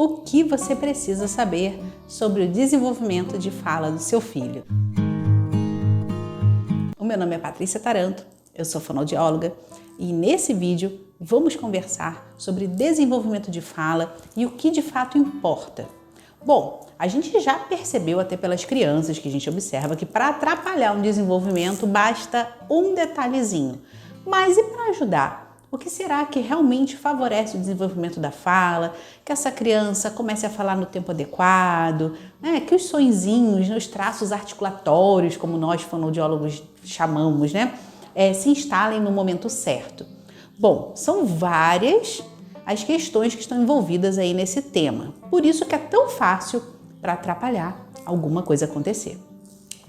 O que você precisa saber sobre o desenvolvimento de fala do seu filho? O meu nome é Patrícia Taranto, eu sou fonoaudióloga e nesse vídeo vamos conversar sobre desenvolvimento de fala e o que de fato importa. Bom, a gente já percebeu até pelas crianças que a gente observa que para atrapalhar um desenvolvimento basta um detalhezinho. Mas e para ajudar? O que será que realmente favorece o desenvolvimento da fala, que essa criança comece a falar no tempo adequado, né? Que os sonzinhos, os traços articulatórios, como nós fonoaudiólogos chamamos, né? Se instalem no momento certo. Bom, são várias as questões que estão envolvidas aí nesse tema. Por isso que é tão fácil para atrapalhar alguma coisa acontecer.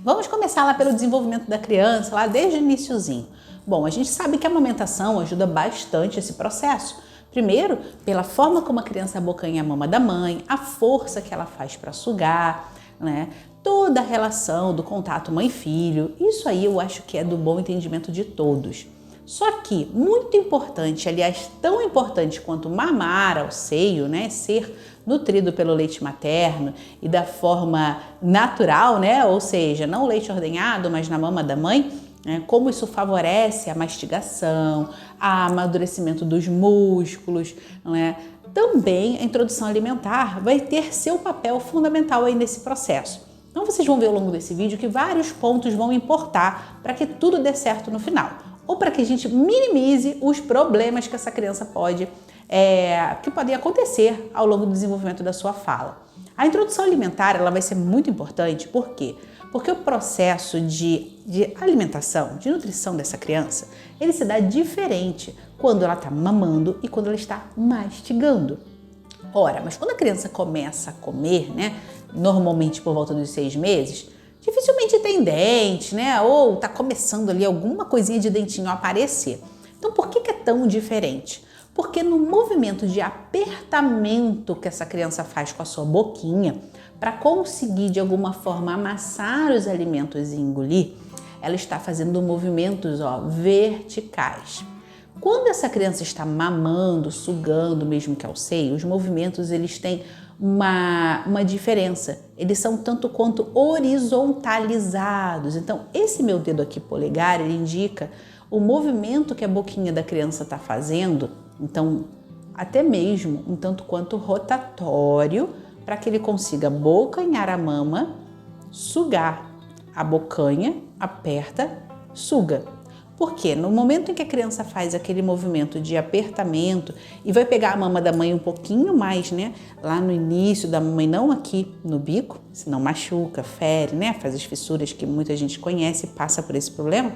Vamos começar lá pelo desenvolvimento da criança, lá desde o iniciozinho. Bom, a gente sabe que a amamentação ajuda bastante esse processo. Primeiro, pela forma como a criança abocanha a mama da mãe, a força que ela faz para sugar, né? Toda a relação do contato mãe-filho, isso aí eu acho que é do bom entendimento de todos. Só que, muito importante, aliás, tão importante quanto mamar ao seio, né, ser nutrido pelo leite materno e da forma natural, né, ou seja, não leite ordenhado, mas na mama da mãe, né, como isso favorece a mastigação, o amadurecimento dos músculos, né, também a introdução alimentar vai ter seu papel fundamental aí nesse processo. Então vocês vão ver ao longo desse vídeo que vários pontos vão importar para que tudo dê certo no final, ou para que a gente minimize os problemas que essa criança que podem acontecer ao longo do desenvolvimento da sua fala. A introdução alimentar ela vai ser muito importante, por quê? Porque o processo de alimentação, de nutrição dessa criança, ele se dá diferente quando ela está mamando e quando ela está mastigando. Ora, mas quando a criança começa a comer, né, normalmente por volta dos 6 meses, dificilmente tem dente, né, ou está começando ali alguma coisinha de dentinho a aparecer. Então, por que é tão diferente? Porque no movimento de apertamento que essa criança faz com a sua boquinha, para conseguir de alguma forma amassar os alimentos e engolir, ela está fazendo movimentos verticais. Quando essa criança está mamando, sugando, mesmo que ao seio, os movimentos eles têm uma diferença. Eles são tanto quanto horizontalizados. Então, esse meu dedo aqui polegar, ele indica o movimento que a boquinha da criança está fazendo. Então, até mesmo um tanto quanto rotatório, para que ele consiga abocanhar a mama, sugar. Abocanha, aperta, suga. Porque no momento em que a criança faz aquele movimento de apertamento e vai pegar a mama da mãe um pouquinho mais, né? Lá no início da mamãe, não aqui no bico, senão machuca, fere, né? Faz as fissuras que muita gente conhece e passa por esse problema.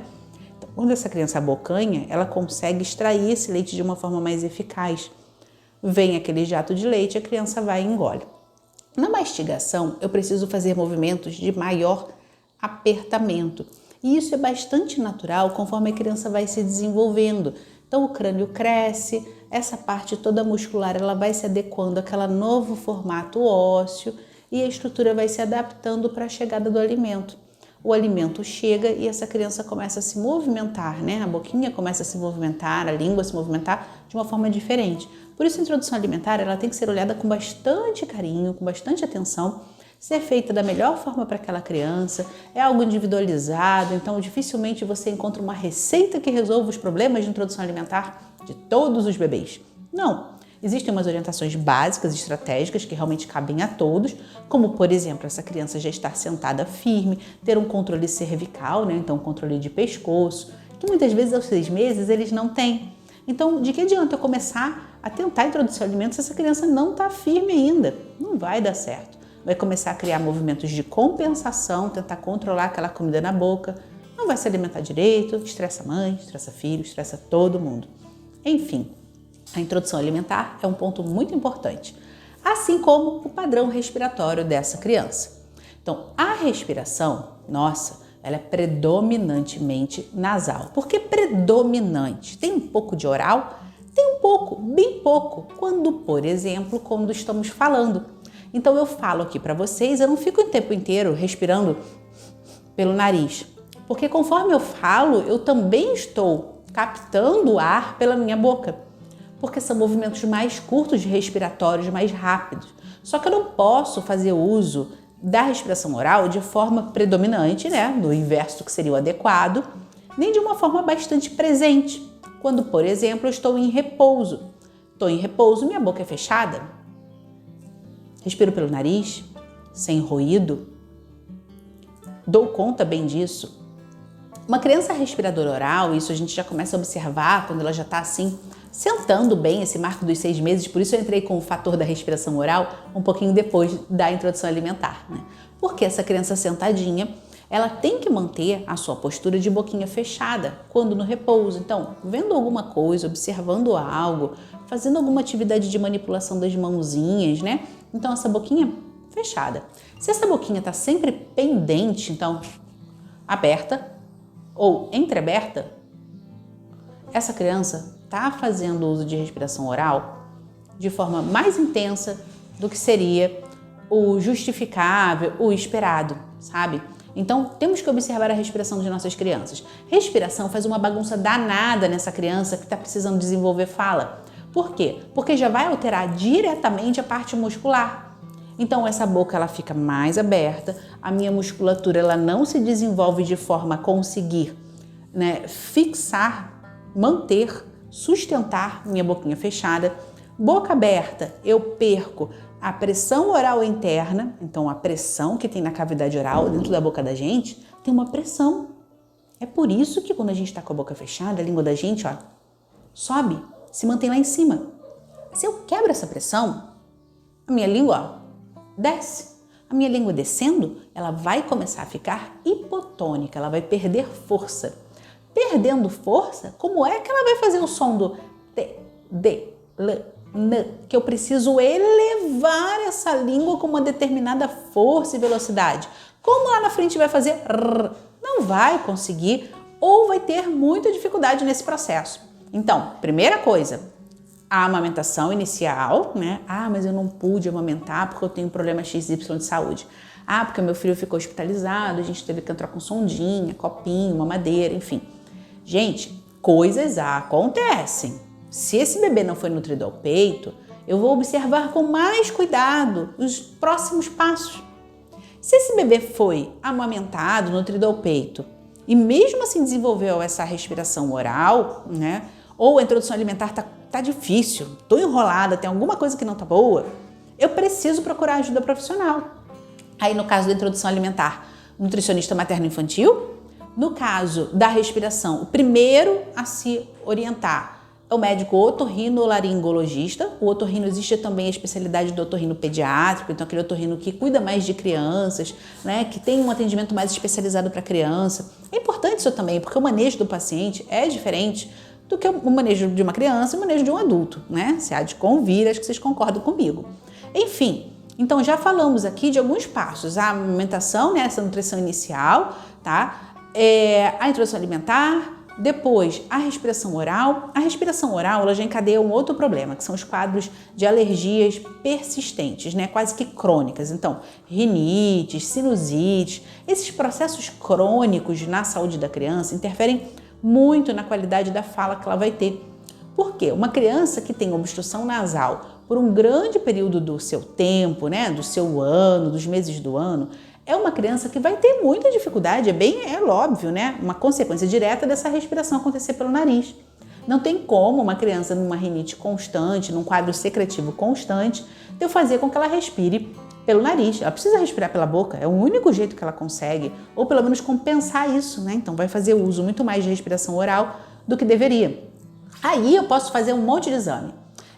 Então, quando essa criança abocanha, ela consegue extrair esse leite de uma forma mais eficaz. Vem aquele jato de leite, a criança vai e engole. Na mastigação, eu preciso fazer movimentos de maior apertamento. E isso é bastante natural conforme a criança vai se desenvolvendo. Então o crânio cresce, essa parte toda muscular ela vai se adequando àquele novo formato ósseo e a estrutura vai se adaptando para a chegada do alimento. O alimento chega e essa criança começa a se movimentar, né? A boquinha começa a se movimentar, a língua se movimentar de uma forma diferente. Por isso a introdução alimentar ela tem que ser olhada com bastante carinho, com bastante atenção, ser feita da melhor forma para aquela criança, é algo individualizado, então dificilmente você encontra uma receita que resolva os problemas de introdução alimentar de todos os bebês. Não, existem umas orientações básicas e estratégicas que realmente cabem a todos, como por exemplo, essa criança já estar sentada firme, ter um controle cervical, né? Então um controle de pescoço, que muitas vezes aos 6 meses eles não têm. Então, de que adianta eu começar a tentar introduzir alimentos se essa criança não está firme ainda? Não vai dar certo. Vai começar a criar movimentos de compensação, tentar controlar aquela comida na boca, não vai se alimentar direito, estressa a mãe, estressa filho, estressa todo mundo. Enfim, a introdução alimentar é um ponto muito importante, assim como o padrão respiratório dessa criança. Então, a respiração, nossa, ela é predominantemente nasal. Por que predominante? Tem um pouco de oral? Tem um pouco, bem pouco, por exemplo, quando estamos falando. Então eu falo aqui para vocês, eu não fico o tempo inteiro respirando pelo nariz, porque conforme eu falo, eu também estou captando o ar pela minha boca. porque são movimentos mais curtos de respiratórios, mais rápidos. Só que eu não posso fazer uso da respiração oral de forma predominante, né, no inverso do que seria o adequado, nem de uma forma bastante presente, quando, por exemplo, eu estou em repouso. Estou em repouso, minha boca é fechada, respiro pelo nariz, sem ruído, dou conta bem disso. Uma criança respiradora oral, isso a gente já começa a observar quando ela já está assim, sentando bem esse marco dos 6 meses, por isso eu entrei com o fator da respiração oral um pouquinho depois da introdução alimentar, né? Porque essa criança sentadinha, ela tem que manter a sua postura de boquinha fechada quando no repouso. Então, vendo alguma coisa, observando algo, fazendo alguma atividade de manipulação das mãozinhas, né? Então, essa boquinha fechada. Se essa boquinha está sempre pendente, então, aberta ou entreaberta, essa criança está fazendo uso de respiração oral de forma mais intensa do que seria o justificável, o esperado, sabe? Então, temos que observar a respiração de nossas crianças. Respiração faz uma bagunça danada nessa criança que está precisando desenvolver fala. Por quê? Porque já vai alterar diretamente a parte muscular. Então, essa boca ela fica mais aberta, a minha musculatura ela não se desenvolve de forma a conseguir, né, fixar, manter, sustentar minha boquinha fechada. Boca aberta, eu perco a pressão oral interna, então a pressão que tem na cavidade oral, dentro da boca da gente, tem uma pressão. É por isso que quando a gente está com a boca fechada, a língua da gente, ó, sobe, se mantém lá em cima. Se eu quebro essa pressão, a minha língua, ó, desce. A minha língua descendo, ela vai começar a ficar hipotônica, ela vai perder força. Perdendo força, como é que ela vai fazer o som do T, D, L, N, que eu preciso elevar essa língua com uma determinada força e velocidade? Como lá na frente vai fazer R? Não vai conseguir ou vai ter muita dificuldade nesse processo. Então, primeira coisa, a amamentação inicial, né? Ah, mas eu não pude amamentar porque eu tenho um problema XY de saúde. Ah, porque meu filho ficou hospitalizado, a gente teve que entrar com sondinha, copinho, mamadeira, enfim. Gente, coisas acontecem. Se esse bebê não foi nutrido ao peito, eu vou observar com mais cuidado os próximos passos. Se esse bebê foi amamentado, nutrido ao peito, e mesmo assim desenvolveu essa respiração oral, né? Ou a introdução alimentar tá difícil, tô enrolada, tem alguma coisa que não tá boa, eu preciso procurar ajuda profissional. Aí no caso da introdução alimentar, nutricionista materno-infantil. No caso da respiração, o primeiro a se orientar é o médico otorrinolaringologista. O otorrino, existe também a especialidade do otorrino pediátrico, então aquele otorrino que cuida mais de crianças, né, que tem um atendimento mais especializado para criança. É importante isso também, porque o manejo do paciente é diferente do que o manejo de uma criança e o manejo de um adulto, né? Se há de convir, acho que vocês concordam comigo. Enfim, então já falamos aqui de alguns passos. A amamentação, né, essa nutrição inicial, tá? A introdução alimentar, depois a respiração oral. A respiração oral ela já encadeia um outro problema, que são os quadros de alergias persistentes, né, quase que crônicas. Então, rinites, sinusites, esses processos crônicos na saúde da criança interferem muito na qualidade da fala que ela vai ter. Por quê? Uma criança que tem obstrução nasal por um grande período do seu tempo, né, do seu ano, dos meses do ano, é uma criança que vai ter muita dificuldade, é óbvio, né? Uma consequência direta dessa respiração acontecer pelo nariz. Não tem como uma criança numa rinite constante, num quadro secretivo constante, eu fazer com que ela respire pelo nariz. Ela precisa respirar pela boca, é o único jeito que ela consegue, ou pelo menos compensar isso, né? Então vai fazer uso muito mais de respiração oral do que deveria. Aí eu posso fazer um monte de exame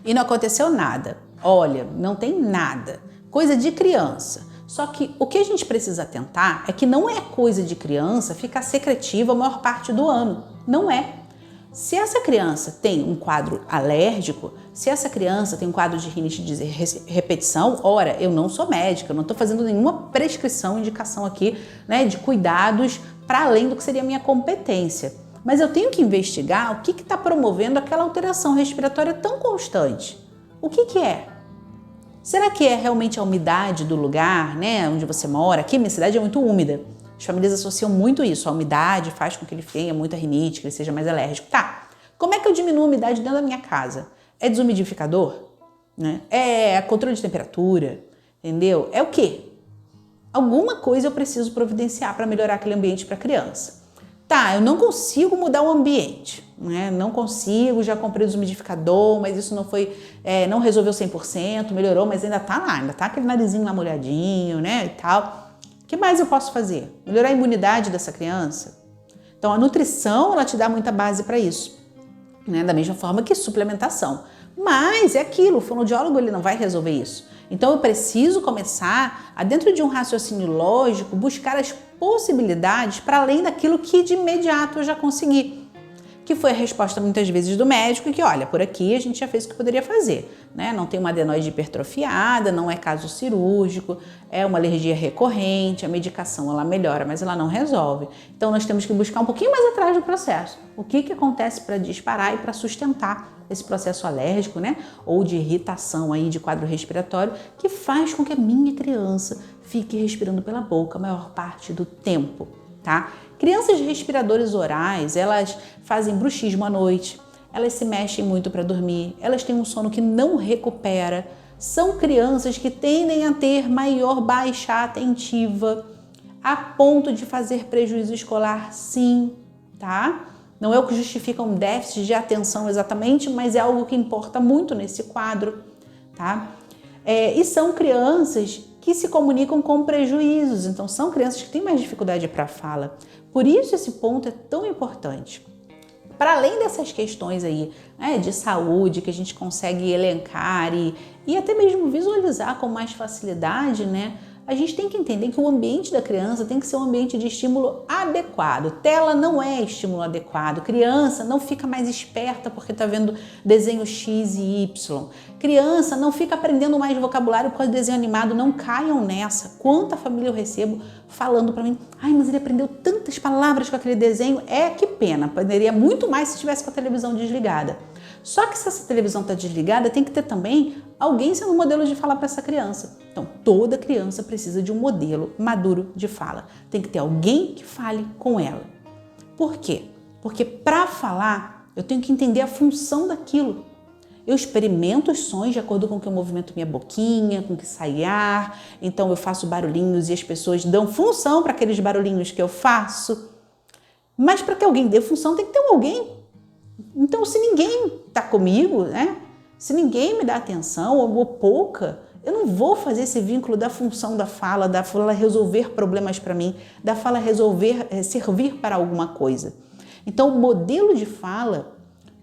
e não aconteceu nada. Olha, não tem nada. Coisa de criança. Só que o que a gente precisa atentar é que não é coisa de criança ficar secretiva a maior parte do ano. Não é. Se essa criança tem um quadro alérgico, se essa criança tem um quadro de rinite de repetição, ora, eu não sou médica, eu não estou fazendo nenhuma prescrição, indicação aqui, né, de cuidados para além do que seria a minha competência. Mas eu tenho que investigar o que está promovendo aquela alteração respiratória tão constante. O que é? Será que é realmente a umidade do lugar, né, onde você mora? Aqui, minha cidade é muito úmida. As famílias associam muito isso. A umidade faz com que ele tenha muita rinite, que ele seja mais alérgico. Tá, como é que eu diminuo a umidade dentro da minha casa? É desumidificador? Né? É controle de temperatura? Entendeu? É o quê? Alguma coisa eu preciso providenciar para melhorar aquele ambiente para a criança. Tá, eu não consigo mudar o ambiente, né? Não consigo, já comprei o desumidificador, mas isso não foi, não resolveu 100%, melhorou, mas ainda tá lá, ainda tá aquele narizinho lá molhadinho, né, e tal. O que mais eu posso fazer? Melhorar a imunidade dessa criança? Então, a nutrição, ela te dá muita base para isso, né? Da mesma forma que suplementação. Mas é aquilo, o fonoaudiólogo ele não vai resolver isso. Então eu preciso começar a, dentro de um raciocínio lógico, buscar as possibilidades para além daquilo que de imediato eu já consegui. Que foi a resposta muitas vezes do médico, que olha, por aqui a gente já fez o que poderia fazer, né? Não tem uma adenoide hipertrofiada, não é caso cirúrgico, é uma alergia recorrente, a medicação ela melhora, mas ela não resolve. Então nós temos que buscar um pouquinho mais atrás do processo. O que acontece para disparar e para sustentar esse processo alérgico, né? Ou de irritação aí de quadro respiratório, que faz com que a minha criança fique respirando pela boca a maior parte do tempo, tá? Crianças respiradores orais, elas fazem bruxismo à noite, elas se mexem muito para dormir, elas têm um sono que não recupera, são crianças que tendem a ter maior baixa atentiva, a ponto de fazer prejuízo escolar, sim, tá? Não é o que justifica um déficit de atenção exatamente, mas é algo que importa muito nesse quadro, tá? E são crianças que se comunicam com prejuízos, então são crianças que têm mais dificuldade para a fala. Por isso esse ponto é tão importante. Para além dessas questões aí, né, de saúde que a gente consegue elencar e até mesmo visualizar com mais facilidade, né? A gente tem que entender que o ambiente da criança tem que ser um ambiente de estímulo adequado. Tela não é estímulo adequado. Criança não fica mais esperta porque está vendo desenho X e Y. Criança não fica aprendendo mais vocabulário por causa do desenho animado. Não caiam nessa. Quanta família eu recebo falando para mim, ai, mas ele aprendeu tantas palavras com aquele desenho. Que pena, aprenderia muito mais se estivesse com a televisão desligada. Só que se essa televisão está desligada, tem que ter também alguém sendo um modelo de fala para essa criança. Então, toda criança precisa de um modelo maduro de fala. Tem que ter alguém que fale com ela. Por quê? Porque para falar, eu tenho que entender a função daquilo. Eu experimento os sons de acordo com que eu movimento minha boquinha, com que sai ar. Então, eu faço barulhinhos e as pessoas dão função para aqueles barulhinhos que eu faço. Mas para que alguém dê função, tem que ter alguém. Então, se ninguém está comigo, né? Se ninguém me dá atenção ou pouca, eu não vou fazer esse vínculo da função da fala resolver problemas para mim, da fala servir para alguma coisa. Então, o modelo de fala,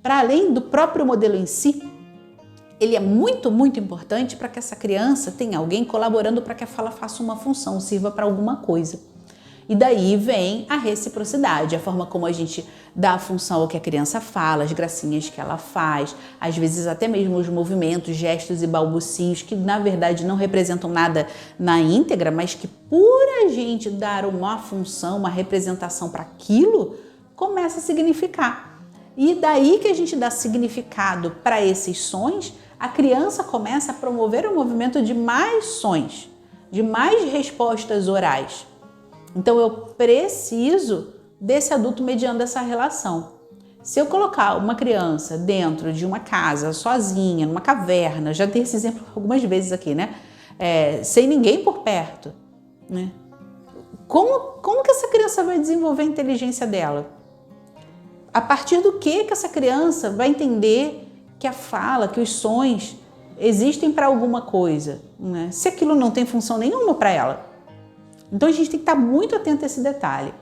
para além do próprio modelo em si, ele é muito, muito importante para que essa criança tenha alguém colaborando para que a fala faça uma função, sirva para alguma coisa. E daí vem a reciprocidade, a forma como a gente dá a função ao que a criança fala, as gracinhas que ela faz, às vezes até mesmo os movimentos, gestos e balbucios que na verdade não representam nada na íntegra, mas que por a gente dar uma função, uma representação para aquilo, começa a significar. E daí que a gente dá significado para esses sons, a criança começa a promover o movimento de mais sons, de mais respostas orais. Então, eu preciso desse adulto mediando essa relação. Se eu colocar uma criança dentro de uma casa, sozinha, numa caverna, já dei esse exemplo algumas vezes aqui, né? Sem ninguém por perto, né? Como que essa criança vai desenvolver a inteligência dela? A partir do que essa criança vai entender que a fala, que os sons existem para alguma coisa, né? Se aquilo não tem função nenhuma para ela. Então a gente tem que estar muito atento a esse detalhe.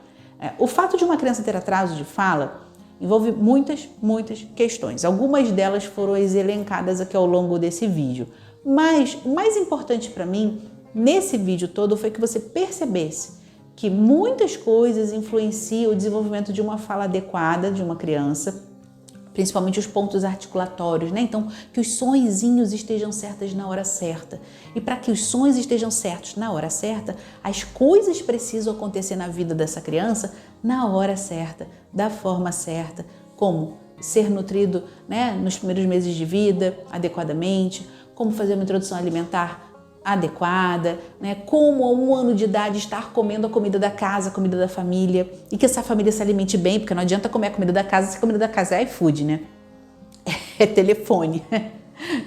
O fato de uma criança ter atraso de fala envolve muitas questões. Algumas delas foram elencadas aqui ao longo desse vídeo. Mas o mais importante para mim, nesse vídeo todo, foi que você percebesse que muitas coisas influenciam o desenvolvimento de uma fala adequada de uma criança, principalmente os pontos articulatórios, né? Então, que os sonzinhos estejam certos na hora certa. E para que os sons estejam certos na hora certa, as coisas precisam acontecer na vida dessa criança na hora certa, da forma certa, como ser nutrido, né, nos primeiros meses de vida adequadamente, como fazer uma introdução alimentar adequada, né? Como a 1 ano de idade estar comendo a comida da casa, a comida da família, e que essa família se alimente bem, porque não adianta comer a comida da casa se a comida da casa é iFood, né? é telefone.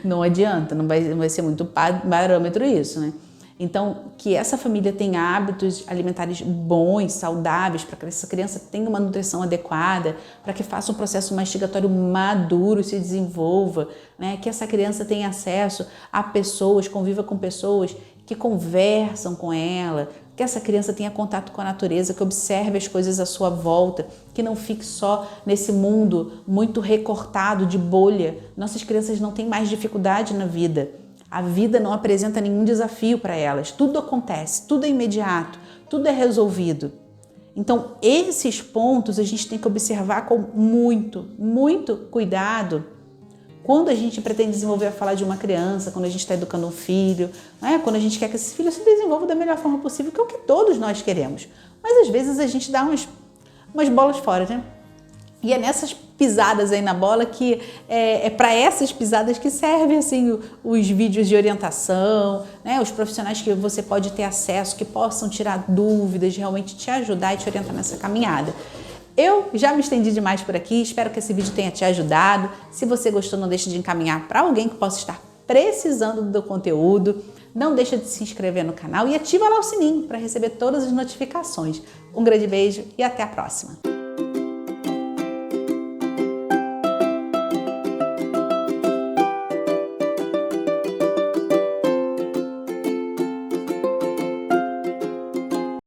Não adianta, não vai ser muito parâmetro isso, né? Então, que essa família tenha hábitos alimentares bons, saudáveis, para que essa criança tenha uma nutrição adequada, para que faça um processo mastigatório maduro e se desenvolva, né? Que essa criança tenha acesso a pessoas, conviva com pessoas que conversam com ela, que essa criança tenha contato com a natureza, que observe as coisas à sua volta, que não fique só nesse mundo muito recortado de bolha. Nossas crianças não têm mais dificuldade na vida. A vida não apresenta nenhum desafio para elas. Tudo acontece, tudo é imediato, tudo é resolvido. Então, esses pontos a gente tem que observar com muito cuidado quando a gente pretende desenvolver a fala de uma criança, quando a gente está educando um filho, né? Quando a gente quer que esse filho se desenvolva da melhor forma possível, que é o que todos nós queremos. Mas às vezes a gente dá umas bolas fora, né? E é nessas pisadas aí na bola que é para essas pisadas que servem assim os vídeos de orientação, né? Os profissionais que você pode ter acesso, que possam tirar dúvidas, realmente te ajudar e te orientar nessa caminhada. Eu já me estendi demais por aqui, espero que esse vídeo tenha te ajudado. Se você gostou, não deixe de encaminhar para alguém que possa estar precisando do conteúdo. Não deixa de se inscrever no canal e ativa lá o sininho para receber todas as notificações. Um grande beijo e até a próxima!